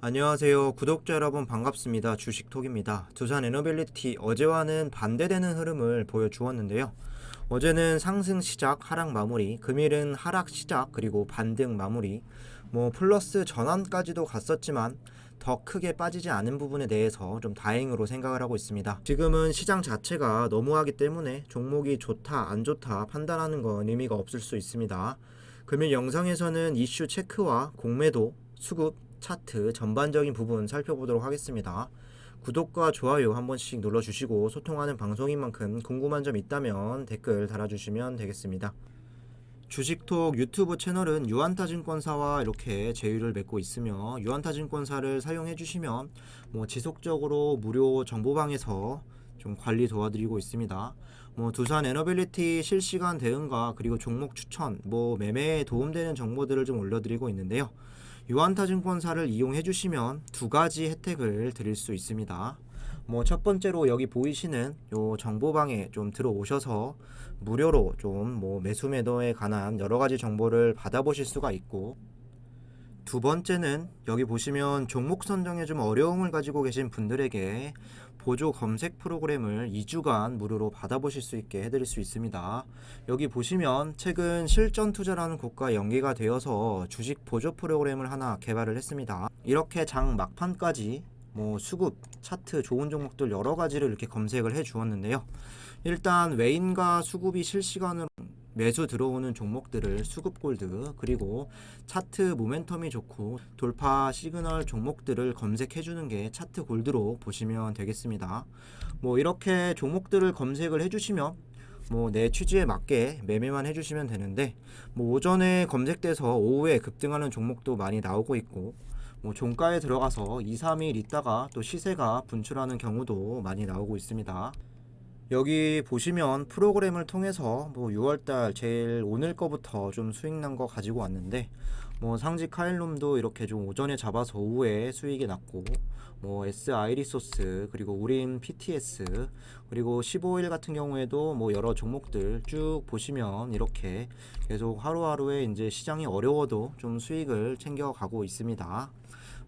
안녕하세요. 구독자 여러분 반갑습니다. 주식톡입니다. 두산 에너빌리티 어제와는 반대되는 흐름을 보여주었는데요. 어제는 상승 시작, 하락 마무리, 금일은 하락 시작, 그리고 반등 마무리, 플러스 전환까지도 갔었지만 더 크게 빠지지 않은 부분에 대해서 좀 다행으로 생각을 하고 있습니다. 지금은 시장 자체가 너무하기 때문에 종목이 좋다, 안 좋다 판단하는 건 의미가 없을 수 있습니다. 금일 영상에서는 이슈 체크와 공매도, 수급, 차트 전반적인 부분 살펴보도록 하겠습니다. 구독과 좋아요 한 번씩 눌러주시고 소통하는 방송인 만큼 궁금한 점 있다면 댓글 달아주시면 되겠습니다. 주식톡 유튜브 채널은 유한타증권사와 이렇게 제휴를 맺고 있으며 유한타증권사를 사용해 주시면 지속적으로 무료 정보방에서 좀 관리 도와드리고 있습니다. 두산 에너빌리티 실시간 대응과 그리고 종목 추천, 매매에 도움되는 정보들을 좀 올려드리고 있는데요. 유한타증권사를 이용해 주시면 두 가지 혜택을 드릴 수 있습니다. 첫 번째로 여기 보이시는 요 정보방에 좀 들어오셔서 무료로 좀 매수 매도에 관한 여러 가지 정보를 받아보실 수가 있고, 두 번째는 여기 보시면 종목 선정에 좀 어려움을 가지고 계신 분들에게 보조 검색 프로그램을 2주간 무료로 받아보실 수 있게 해드릴 수 있습니다. 여기 보시면 최근 실전 투자라는 곳과 연계가 되어서 주식 보조 프로그램을 하나 개발을 했습니다. 이렇게 장 막판까지 수급, 차트, 좋은 종목들 여러 가지를 이렇게 검색을 해 주었는데요. 일단 외인과 수급이 실시간으로 매수 들어오는 종목들을 수급 골드, 그리고 차트 모멘텀이 좋고 돌파 시그널 종목들을 검색해 주는 게 차트 골드로 보시면 되겠습니다. 이렇게 종목들을 검색을 해 주시면 내 취지에 맞게 매매만 해주시면 되는데, 오전에 검색돼서 오후에 급등하는 종목도 많이 나오고 있고, 종가에 들어가서 2, 3일 있다가 또 시세가 분출하는 경우도 많이 나오고 있습니다. 여기 보시면 프로그램을 통해서 6월달 제일 오늘 거부터 좀 수익 난 거 가지고 왔는데, 상지 카일룸도 이렇게 좀 오전에 잡아서 오후에 수익이 났고, S 아이리소스, 그리고 우림 PTS, 그리고 15일 같은 경우에도 여러 종목들 쭉 보시면 이렇게 계속 하루하루에 이제 시장이 어려워도 좀 수익을 챙겨가고 있습니다.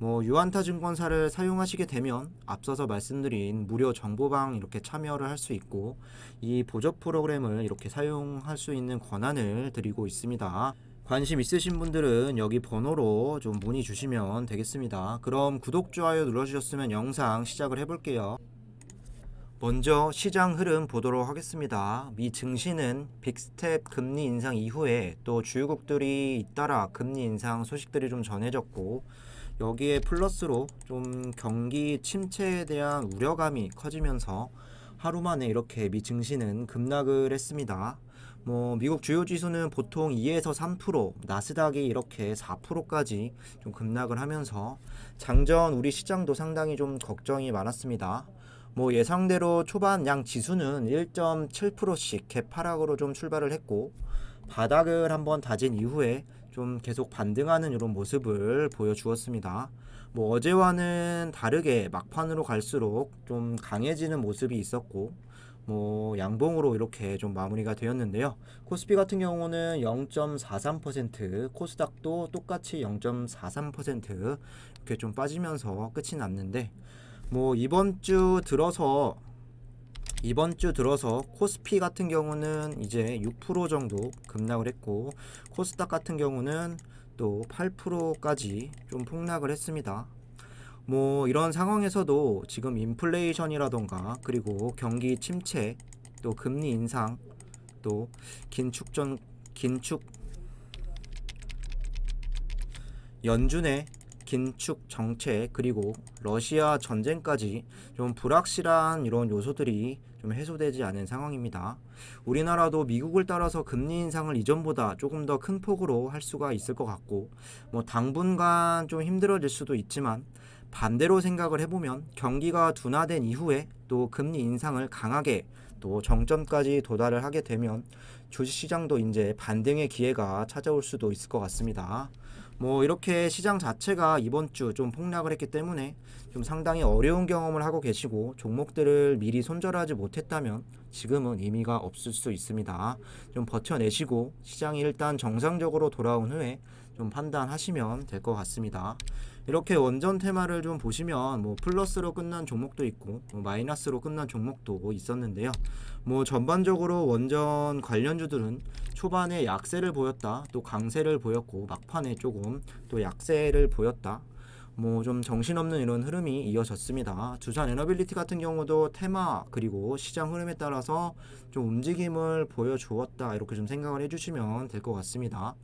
유한타증권사를 사용하시게 되면 앞서서 말씀드린 무료 정보방 이렇게 참여를 할 수 있고, 이 보조 프로그램을 이렇게 사용할 수 있는 권한을 드리고 있습니다. 관심 있으신 분들은 여기 번호로 좀 문의 주시면 되겠습니다. 그럼 구독, 좋아요 눌러주셨으면 영상 시작을 해볼게요. 먼저 시장 흐름 보도록 하겠습니다. 미 증시는 빅스텝 금리 인상 이후에 또 주요국들이 잇따라 금리 인상 소식들이 좀 전해졌고, 여기에 플러스로 좀 경기 침체에 대한 우려감이 커지면서 하루 만에 이렇게 미 증시는 급락을 했습니다. 미국 주요 지수는 보통 2에서 3%, 나스닥이 이렇게 4%까지 좀 급락을 하면서 장전 우리 시장도 상당히 좀 걱정이 많았습니다. 예상대로 초반 양 지수는 1.7%씩 갭 하락으로 좀 출발을 했고, 바닥을 한번 다진 이후에 좀 계속 반등하는 이런 모습을 보여주었습니다. 어제와는 다르게 막판으로 갈수록 좀 강해지는 모습이 있었고, 양봉으로 이렇게 좀 마무리가 되었는데요. 코스피 같은 경우는 0.43%, 코스닥도 똑같이 0.43% 이렇게 좀 빠지면서 끝이 났는데, 이번 주 들어서 코스피 같은 경우는 이제 6% 정도 급락을 했고, 코스닥 같은 경우는 또 8%까지 좀 폭락을 했습니다. 이런 상황에서도 지금 인플레이션이라던가 그리고 경기 침체, 또 금리 인상, 또 연준의 긴축 정책, 그리고 러시아 전쟁까지 좀 불확실한 이런 요소들이 좀 해소되지 않은 상황입니다. 우리나라도 미국을 따라서 금리 인상을 이전보다 조금 더 큰 폭으로 할 수가 있을 것 같고, 당분간 좀 힘들어질 수도 있지만, 반대로 생각을 해보면 경기가 둔화된 이후에 또 금리 인상을 강하게 또 정점까지 도달을 하게 되면 주식시장도 이제 반등의 기회가 찾아올 수도 있을 것 같습니다. 이렇게 시장 자체가 이번 주 좀 폭락을 했기 때문에 좀 상당히 어려운 경험을 하고 계시고, 종목들을 미리 손절하지 못했다면 지금은 의미가 없을 수 있습니다. 좀 버텨내시고 시장이 일단 정상적으로 돌아온 후에 좀 판단하시면 될 것 같습니다. 이렇게 원전 테마를 좀 보시면 뭐 플러스로 끝난 종목도 있고 뭐 마이너스로 끝난 종목도 있었는데요. 뭐 전반적으로 원전 관련주들은 초반에 약세를 보였다, 또 강세를 보였고 막판에 조금 또 약세를 보였다. 뭐 좀 정신없는 이런 흐름이 이어졌습니다. 두산 에너빌리티 같은 경우도 테마 그리고 시장 흐름에 따라서 좀 움직임을 보여주었다, 이렇게 좀 생각을 해주시면 될 것 같습니다.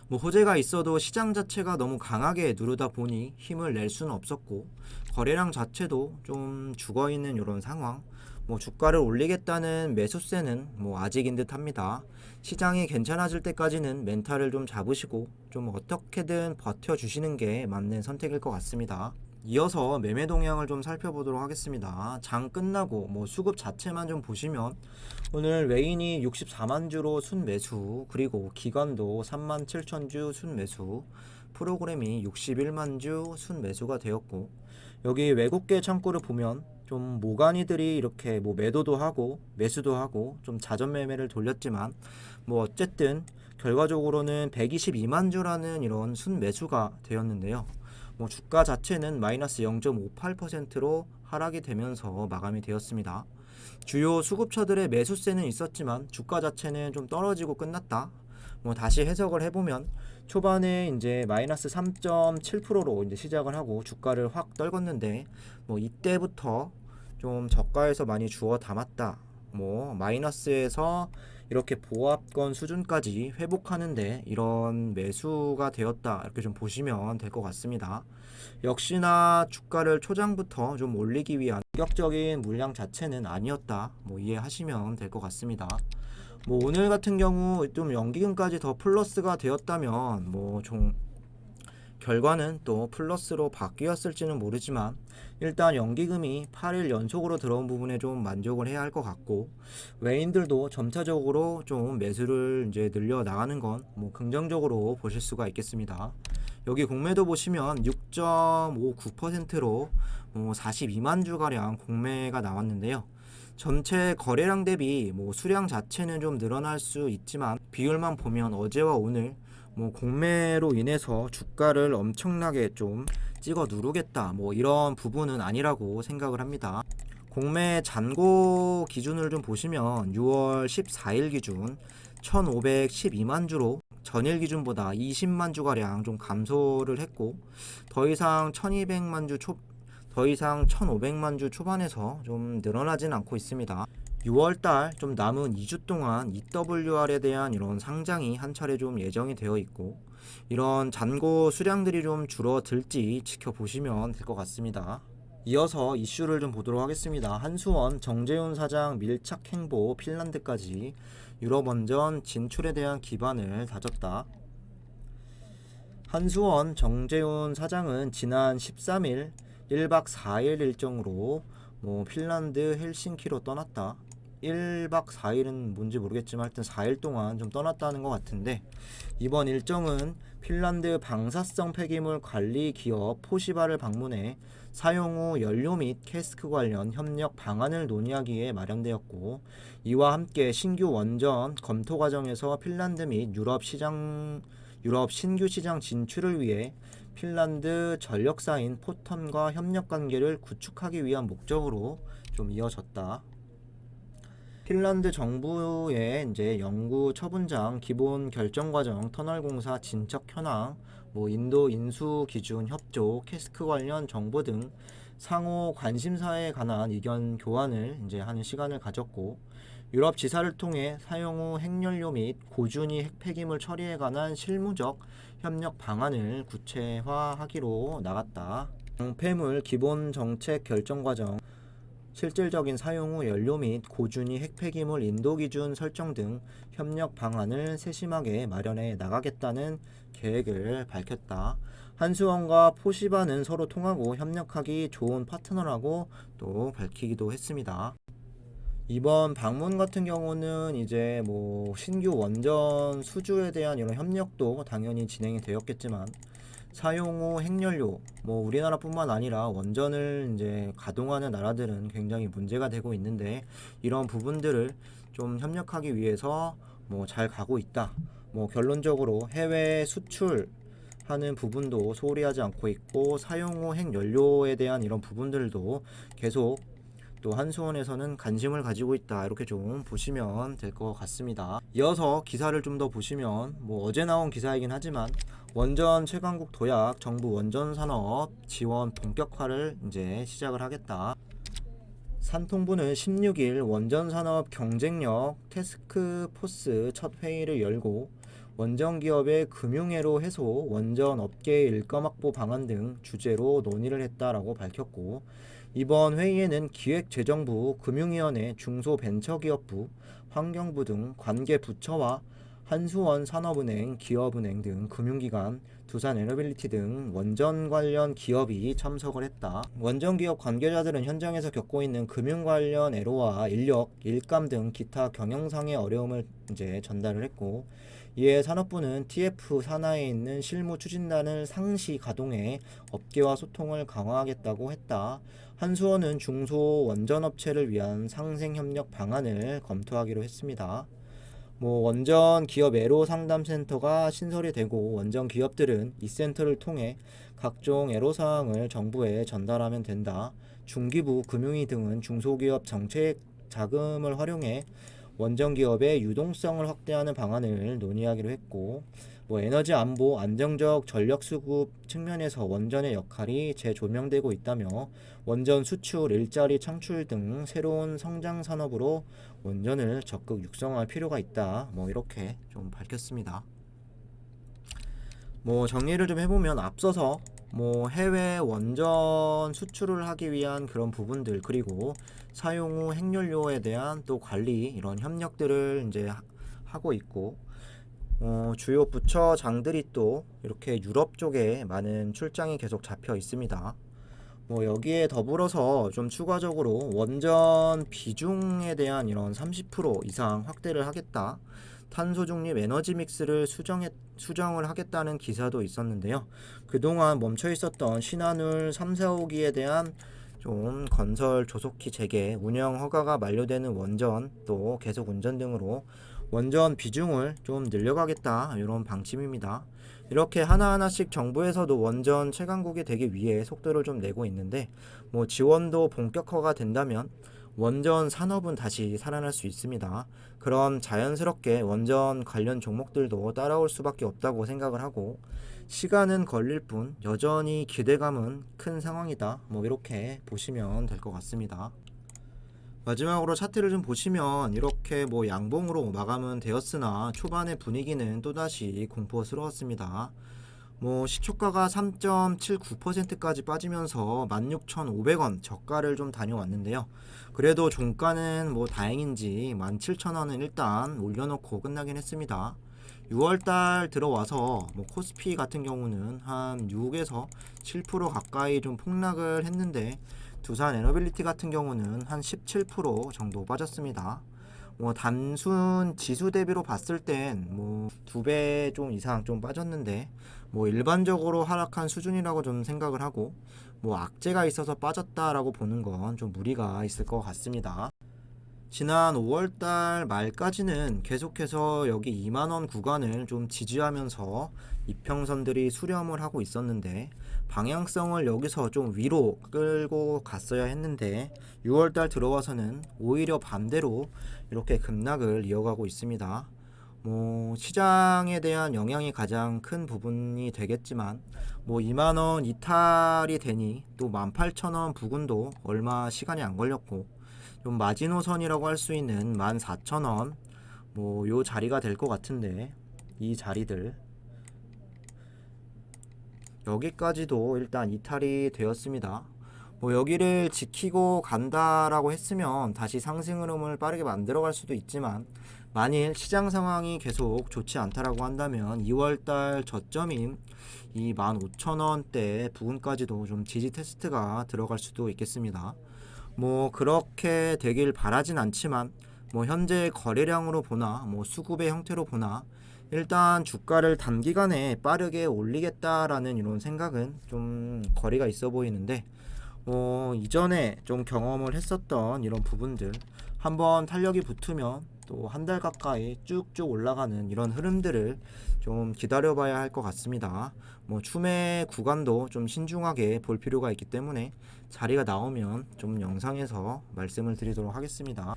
뭐 호재가 있어도 시장 자체가 너무 강하게 누르다 보니 힘을 낼 수는 없었고, 거래량 자체도 좀 죽어있는 이런 상황. 뭐 주가를 올리겠다는 매수세는 뭐 아직인 듯 합니다. 시장이 괜찮아질 때까지는 멘탈을 좀 잡으시고 좀 어떻게든 버텨주시는 게 맞는 선택일 것 같습니다. 이어서 매매 동향을 좀 살펴보도록 하겠습니다. 장 끝나고 뭐 수급 자체만 좀 보시면 오늘 외인이 64만 주로 순매수, 그리고 기관도 3만 7천 주 순매수, 프로그램이 61만 주 순매수가 되었고, 여기 외국계 창구를 보면 좀 모가니들이 이렇게 뭐 매도도 하고 매수도 하고 좀 자전 매매를 돌렸지만, 뭐 어쨌든 결과적으로는 122만 주라는 이런 순매수가 되었는데요. 뭐 주가 자체는 마이너스 0.58%로 하락이 되면서 마감이 되었습니다. 주요 수급처들의 매수세는 있었지만 주가 자체는 좀 떨어지고 끝났다. 뭐 다시 해석을 해보면 초반에 이제 마이너스 3.7%로 이제 시작을 하고 주가를 확 떨궜는데, 뭐 이때부터 좀 저가에서 많이 주워 담았다. 뭐 마이너스에서 이렇게 보합권 수준까지 회복하는데 이런 매수가 되었다, 이렇게 좀 보시면 될 것 같습니다. 역시나 주가를 초장부터 좀 올리기 위한 공격적인 물량 자체는 아니었다, 뭐 이해하시면 될 것 같습니다. 뭐 오늘 같은 경우 좀 연기금까지 더 플러스가 되었다면 뭐 좀 결과는 또 플러스로 바뀌었을지는 모르지만, 일단 연기금이 8일 연속으로 들어온 부분에 좀 만족을 해야 할 것 같고, 외인들도 점차적으로 좀 매수를 이제 늘려 나가는 건 뭐 긍정적으로 보실 수가 있겠습니다. 여기 공매도 보시면 6.59%로 42만 주가량 공매가 나왔는데요. 전체 거래량 대비 뭐 수량 자체는 좀 늘어날 수 있지만 비율만 보면 어제와 오늘 뭐 공매로 인해서 주가를 엄청나게 좀 찍어 누르겠다, 뭐 이런 부분은 아니라고 생각을 합니다. 공매 잔고 기준을 좀 보시면 6월 14일 기준 1512만 주로 전일 기준보다 20만 주가량 좀 감소를 했고, 더 이상 1200만 주 더 이상 1500만 주 초반에서 좀 늘어나진 않고 있습니다. 6월달 좀 남은 2주 동안 EWR에 대한 이런 상장이 한 차례 좀 예정이 되어 있고, 이런 잔고 수량들이 좀 줄어들지 지켜보시면 될 것 같습니다. 이어서 이슈를 좀 보도록 하겠습니다. 한수원 정재훈 사장 밀착 행보 핀란드까지 유럽 원전 진출에 대한 기반을 다졌다. 한수원 정재훈 사장은 지난 13일 1박 4일 일정으로 핀란드 헬싱키로 떠났다. 1박 4일은 뭔지 모르겠지만 하여튼 4일 동안 좀 떠났다는 것 같은데, 이번 일정은 핀란드 방사성 폐기물 관리 기업 포시바를 방문해 사용 후 연료 및 캐스크 관련 협력 방안을 논의하기에 마련되었고, 이와 함께 신규 원전 검토 과정에서 핀란드 및 유럽 신규 시장 진출을 위해 핀란드 전력사인 포턴과 협력 관계를 구축하기 위한 목적으로 좀 이어졌다. 핀란드 정부의 이제 연구 처분장 기본 결정 과정 터널 공사 진척 현황, 인도 인수 기준 협조, 캐스크 관련 정보 등 상호 관심사에 관한 의견 교환을 이제 하는 시간을 가졌고, 유럽 지사를 통해 사용 후 핵연료 및 고준위 핵폐기물 처리에 관한 실무적 협력 방안을 구체화하기로 나갔다. 폐물 기본 정책 결정 과정, 실질적인 사용 후 연료 및 고준위 핵폐기물 인도 기준 설정 등 협력 방안을 세심하게 마련해 나가겠다는 계획을 밝혔다. 한수원과 포시바는 서로 통하고 협력하기 좋은 파트너라고 또 밝히기도 했습니다. 이번 방문 같은 경우는 이제 신규 원전 수주에 대한 이런 협력도 당연히 진행이 되었겠지만, 사용 후 핵연료, 우리나라뿐만 아니라 원전을 이제 가동하는 나라들은 굉장히 문제가 되고 있는데, 이런 부분들을 좀 협력하기 위해서 잘 가고 있다, 뭐 결론적으로 해외 수출하는 부분도 소홀히 하지 않고 있고, 사용 후 핵연료에 대한 이런 부분들도 계속 또 한수원에서는 관심을 가지고 있다, 이렇게 좀 보시면 될 것 같습니다. 이어서 기사를 좀 더 보시면, 뭐 어제 나온 기사이긴 하지만 원전 최강국 도약, 정부 원전 산업 지원 본격화를 이제 시작을 하겠다. 산통부는 16일 원전 산업 경쟁력 태스크포스 첫 회의를 열고, 원전 기업의 금융애로 해소, 원전 업계의 일감 확보 방안 등 주제로 논의를 했다라고 밝혔고, 이번 회의에는 기획재정부, 금융위원회, 중소벤처기업부, 환경부 등 관계 부처와 한수원 산업은행, 기업은행 등 금융기관, 두산에너빌리티 등 원전 관련 기업이 참석을 했다. 원전 기업 관계자들은 현장에서 겪고 있는 금융 관련 애로와 인력, 일감 등 기타 경영상의 어려움을 이제 전달을 했고, 이에 산업부는 TF 산하에 있는 실무 추진단을 상시 가동해 업계와 소통을 강화하겠다고 했다. 한수원은 중소 원전업체를 위한 상생협력 방안을 검토하기로 했습니다. 뭐 원전 기업 애로 상담센터가 신설이 되고, 원전 기업들은 이 센터를 통해 각종 애로 사항을 정부에 전달하면 된다. 중기부, 금융위 등은 중소기업 정책 자금을 활용해 원전 기업의 유동성을 확대하는 방안을 논의하기로 했고, 뭐 에너지 안보, 안정적 전력 수급 측면에서 원전의 역할이 재조명되고 있다며, 원전 수출, 일자리 창출 등 새로운 성장 산업으로 원전을 적극 육성할 필요가 있다, 뭐 이렇게 좀 밝혔습니다. 뭐 정리를 좀 해보면, 앞서서 뭐 해외 원전 수출을 하기 위한 그런 부분들, 그리고 사용 후 핵연료에 대한 또 관리, 이런 협력들을 이제 하고 있고, 주요 부처장들이 또 이렇게 유럽 쪽에 많은 출장이 계속 잡혀 있습니다. 뭐 여기에 더불어서 좀 추가적으로 원전 비중에 대한 이런 30% 이상 확대를 하겠다, 탄소 중립 에너지 믹스를 수정을 하겠다는 기사도 있었는데요. 그동안 멈춰 있었던 신한울 3, 4호기에 대한 좀 건설 조속히 재개, 운영 허가가 만료되는 원전 또 계속 운전 등으로 원전 비중을 좀 늘려가겠다, 이런 방침입니다. 이렇게 하나하나씩 정부에서도 원전 최강국이 되기 위해 속도를 좀 내고 있는데, 뭐 지원도 본격화가 된다면 원전 산업은 다시 살아날 수 있습니다. 그럼 자연스럽게 원전 관련 종목들도 따라올 수밖에 없다고 생각을 하고, 시간은 걸릴 뿐 여전히 기대감은 큰 상황이다, 뭐 이렇게 보시면 될 것 같습니다. 마지막으로 차트를 좀 보시면, 이렇게 뭐 양봉으로 마감은 되었으나 초반의 분위기는 또다시 공포스러웠습니다. 뭐 시초가가 3.79%까지 빠지면서 16,500원 저가를 좀 다녀왔는데요. 그래도 종가는 뭐 다행인지 17,000원은 일단 올려놓고 끝나긴 했습니다. 6월달 들어와서 뭐 코스피 같은 경우는 한 6에서 7% 가까이 좀 폭락을 했는데, 두산 에너빌리티 같은 경우는 한 17% 정도 빠졌습니다. 뭐 단순 지수 대비로 봤을 땐 뭐 2배 좀 이상 좀 빠졌는데, 뭐 일반적으로 하락한 수준이라고 좀 생각을 하고, 뭐 악재가 있어서 빠졌다라고 보는 건 좀 무리가 있을 것 같습니다. 지난 5월달 말까지는 계속해서 여기 2만원 구간을 좀 지지하면서 이평선들이 수렴을 하고 있었는데, 방향성을 여기서 좀 위로 끌고 갔어야 했는데, 6월달 들어와서는 오히려 반대로 이렇게 급락을 이어가고 있습니다. 뭐 시장에 대한 영향이 가장 큰 부분이 되겠지만, 뭐 2만원 이탈이 되니 또 18,000원 부근도 얼마 시간이 안 걸렸고, 좀 마지노선이라고 할 수 있는 14,000원 뭐 요 자리가 될 것 같은데, 이 자리들 여기까지도 일단 이탈이 되었습니다. 뭐 여기를 지키고 간다라고 했으면 다시 상승 흐름을 빠르게 만들어갈 수도 있지만, 만일 시장 상황이 계속 좋지 않다라고 한다면 2월달 저점인 이 15,000원대 부근까지도 좀 지지 테스트가 들어갈 수도 있겠습니다. 뭐 그렇게 되길 바라진 않지만, 뭐 현재 거래량으로 보나 뭐 수급의 형태로 보나 일단 주가를 단기간에 빠르게 올리겠다라는 이런 생각은 좀 거리가 있어 보이는데, 이전에 좀 경험을 했었던 이런 부분들 한번 탄력이 붙으면 또 한 달 가까이 쭉쭉 올라가는 이런 흐름들을 좀 기다려봐야 할 것 같습니다. 뭐 추매 구간도 좀 신중하게 볼 필요가 있기 때문에 자리가 나오면 좀 영상에서 말씀을 드리도록 하겠습니다.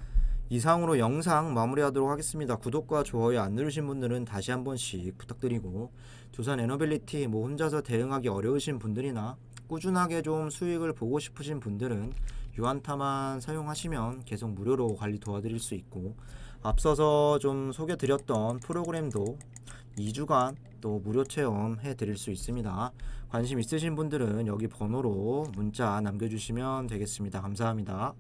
이상으로 영상 마무리하도록 하겠습니다. 구독과 좋아요 안 누르신 분들은 다시 한 번씩 부탁드리고, 두산 에너빌리티 뭐 혼자서 대응하기 어려우신 분들이나 꾸준하게 좀 수익을 보고 싶으신 분들은 유한타만 사용하시면 계속 무료로 관리 도와드릴 수 있고, 앞서서 좀 소개드렸던 프로그램도 2주간 또 무료 체험해 드릴 수 있습니다. 관심 있으신 분들은 여기 번호로 문자 남겨주시면 되겠습니다. 감사합니다.